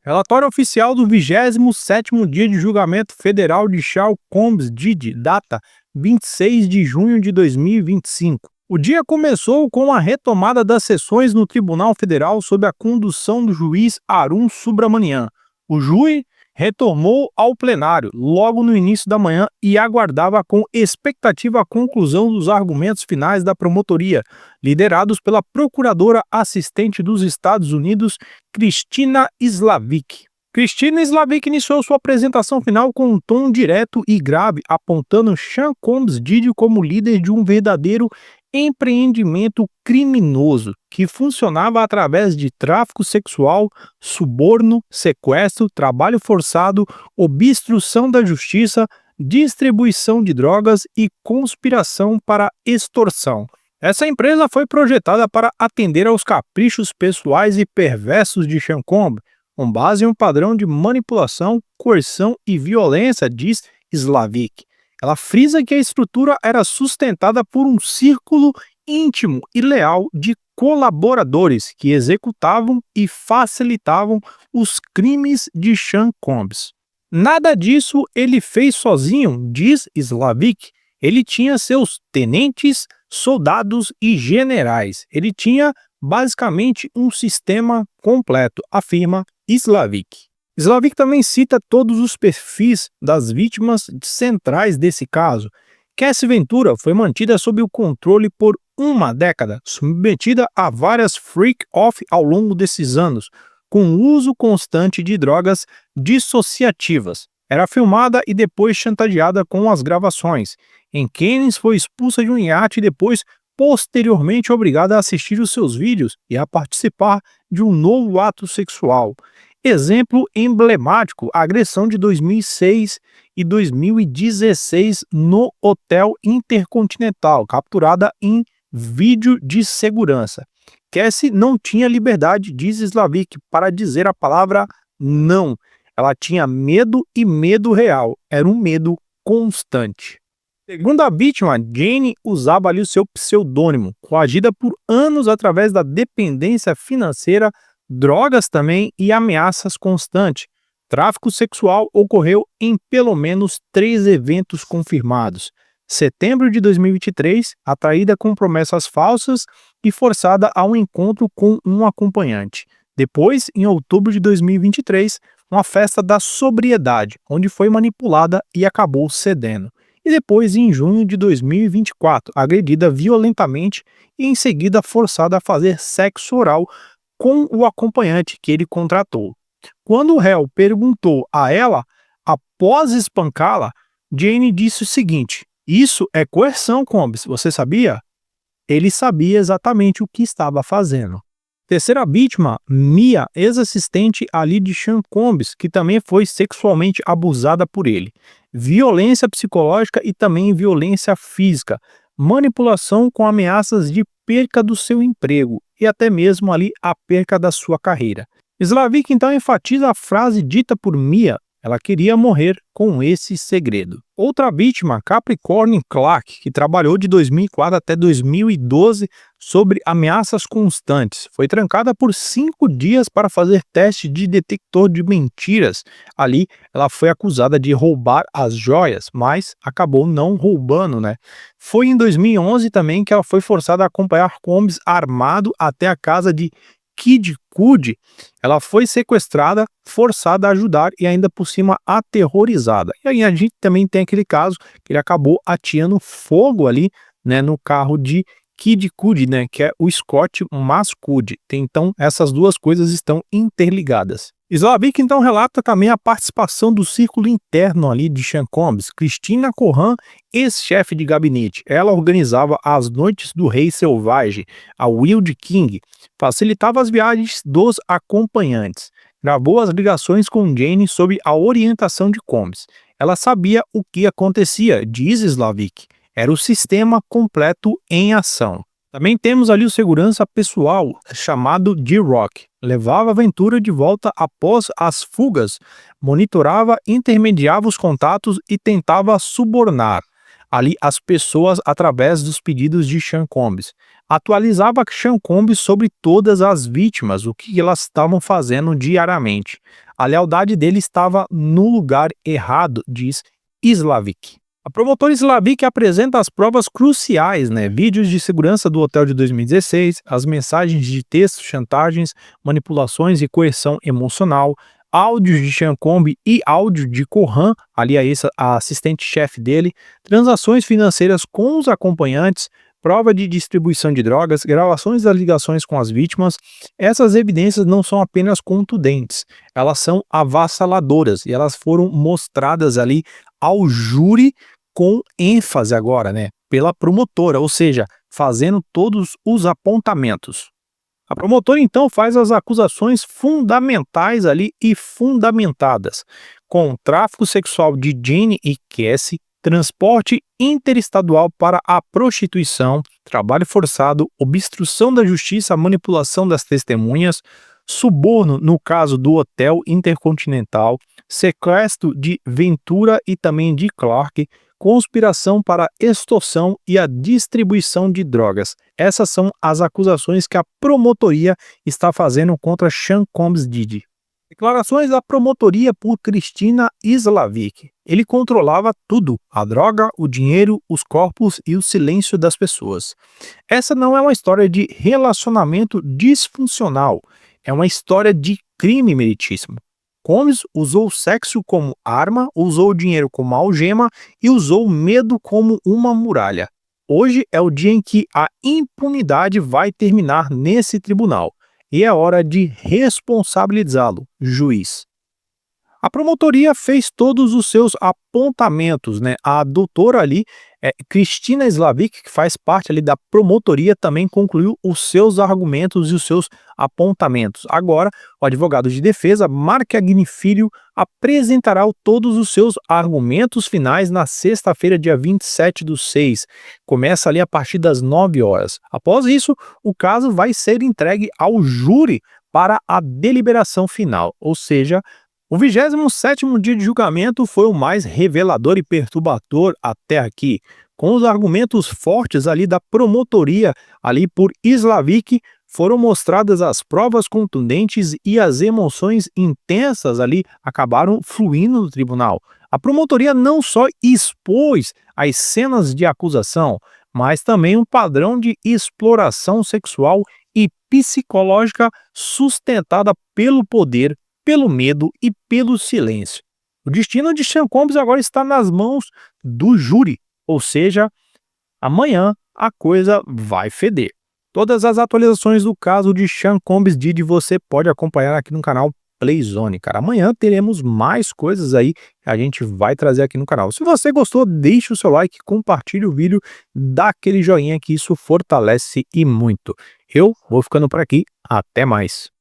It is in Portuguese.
Relatório oficial do 27º dia de julgamento federal de Sean Combs Diddy, data 26 de junho de 2025. O dia começou com a retomada das sessões no Tribunal Federal sob a condução do juiz Arun Subramanian. O júri retornou ao plenário logo no início da manhã e aguardava com expectativa a conclusão dos argumentos finais da promotoria, liderados pela procuradora assistente dos Estados Unidos, Christina Slavik. Christina Slavik iniciou sua apresentação final com um tom direto e grave, apontando Sean Combs Diddy como líder de um verdadeiro empreendimento criminoso que funcionava através de tráfico sexual, suborno, sequestro, trabalho forçado, obstrução da justiça, distribuição de drogas e conspiração para extorsão. Essa empresa foi projetada para atender aos caprichos pessoais e perversos de Sean Combs, com base em um padrão de manipulação, coerção e violência, diz Slavik. Ela frisa que a estrutura era sustentada por um círculo íntimo e leal de colaboradores que executavam e facilitavam os crimes de Sean Combs. Nada disso ele fez sozinho, diz Slavik. Ele tinha seus tenentes, soldados e generais. Ele tinha basicamente um sistema completo, afirma Slavik. Slavik também cita todos os perfis das vítimas centrais desse caso. Cassie Ventura foi mantida sob o controle por uma década, submetida a várias freak-off ao longo desses anos, com o uso constante de drogas dissociativas. Era filmada e depois chantageada com as gravações. Em Keynes foi expulsa de um iate e depois, posteriormente, obrigada a assistir os seus vídeos e a participar de um novo ato sexual. Exemplo emblemático, a agressão de 2006 e 2016 no Hotel Intercontinental, capturada em vídeo de segurança. Cassie não tinha liberdade, diz Slavik, para dizer a palavra não. Ela tinha medo e medo real. Era um medo constante. Segundo a vítima, Jane usava ali o seu pseudônimo, coagida por anos através da dependência financeira, drogas também e ameaças constantes. Tráfico sexual ocorreu em pelo menos 3 eventos confirmados. Setembro de 2023, atraída com promessas falsas e forçada a um encontro com um acompanhante. Depois, em outubro de 2023, uma festa da sobriedade, onde foi manipulada e acabou cedendo. E depois, em junho de 2024, agredida violentamente e em seguida forçada a fazer sexo oral com o acompanhante que ele contratou. Quando o réu perguntou a ela, após espancá-la, Jane disse o seguinte: "Isso é coerção, Combs, você sabia?" Ele sabia exatamente o que estava fazendo. Terceira vítima, Mia, ex-assistente ali de Sean Combs, que também foi sexualmente abusada por ele. Violência psicológica e também violência física. Manipulação com ameaças de perca do seu emprego e até mesmo ali a perca da sua carreira. Slavik então enfatiza a frase dita por Mia. Ela queria morrer com esse segredo. Outra vítima, Capricorn Clark, que trabalhou de 2004 até 2012 sobre ameaças constantes. Foi trancada por 5 dias para fazer teste de detector de mentiras. Ali, ela foi acusada de roubar as joias, mas acabou não roubando, né? Foi em 2011 também que ela foi forçada a acompanhar Combs armado até a casa de Kid Cudi. Ela foi sequestrada, forçada a ajudar e ainda por cima aterrorizada. E aí a gente também tem aquele caso que ele acabou ateando fogo ali, né, no carro de Kid Cudi, né, que é o Scott Mascudi. Então essas duas coisas estão interligadas. Slavik então relata também a participação do círculo interno ali de Sean Combs. Christina Kohan, ex-chefe de gabinete. Ela organizava as noites do Rei Selvagem, a Wild King, facilitava as viagens dos acompanhantes, gravou as ligações com Jane sob a orientação de Combs. Ela sabia o que acontecia, diz Slavik. Era o sistema completo em ação. Também temos ali o segurança pessoal, chamado D-Rock. Levava a Ventura de volta após as fugas, monitorava, intermediava os contatos e tentava subornar ali as pessoas através dos pedidos de Sean Combs. Atualizava Sean Combs sobre todas as vítimas, o que elas estavam fazendo diariamente. a lealdade dele estava no lugar errado, diz Slavik. A promotora Slavik apresenta as provas cruciais, vídeos de segurança do hotel de 2016, as mensagens de texto, chantagens, manipulações e coerção emocional, áudios de Sean Combs e áudio de Corran, ali a assistente-chefe dele, transações financeiras com os acompanhantes, prova de distribuição de drogas, gravações das ligações com as vítimas. Essas evidências não são apenas contundentes, elas são avassaladoras e elas foram mostradas ali ao júri com ênfase agora, pela promotora, ou seja, fazendo todos os apontamentos. A promotora então faz as acusações fundamentais ali e fundamentadas, com tráfico sexual de Jenny e Cassie, transporte interestadual para a prostituição, trabalho forçado, obstrução da justiça, manipulação das testemunhas, suborno no caso do Hotel Intercontinental, sequestro de Ventura e também de Clark, conspiração para extorsão e a distribuição de drogas. Essas são as acusações que a promotoria está fazendo contra Sean Combs Diddy. Declarações da promotoria por Christina Slavik. Ele controlava tudo: a droga, o dinheiro, os corpos e o silêncio das pessoas. Essa não é uma história de relacionamento disfuncional, é uma história de crime, meritíssimo. Combs usou o sexo como arma, usou o dinheiro como algema e usou o medo como uma muralha. Hoje é o dia em que a impunidade vai terminar nesse tribunal. E é hora de responsabilizá-lo, juiz. A promotoria fez todos os seus apontamentos, A doutora ali, Christina Slavik, que faz parte ali da promotoria, também concluiu os seus argumentos e os seus apontamentos. Agora, o advogado de defesa, Mark Agni Filho, apresentará todos os seus argumentos finais na sexta-feira, dia 27/6. Começa ali a partir das 9 horas. Após isso, o caso vai ser entregue ao júri para a deliberação final, ou seja, o 27º dia de julgamento foi o mais revelador e perturbador até aqui, com os argumentos fortes ali da promotoria, ali por Slavik, foram mostradas as provas contundentes e as emoções intensas ali acabaram fluindo no tribunal. A promotoria não só expôs as cenas de acusação, mas também um padrão de exploração sexual e psicológica sustentada pelo poder, pelo medo e pelo silêncio. O destino de Sean Combs agora está nas mãos do júri, ou seja, amanhã a coisa vai feder. Todas as atualizações do caso de Sean Combs Diddy você pode acompanhar aqui no canal Playzone, cara. Amanhã teremos mais coisas aí que a gente vai trazer aqui no canal. Se você gostou, deixe o seu like, compartilhe o vídeo, dá aquele joinha que isso fortalece e muito. Eu vou ficando por aqui, até mais.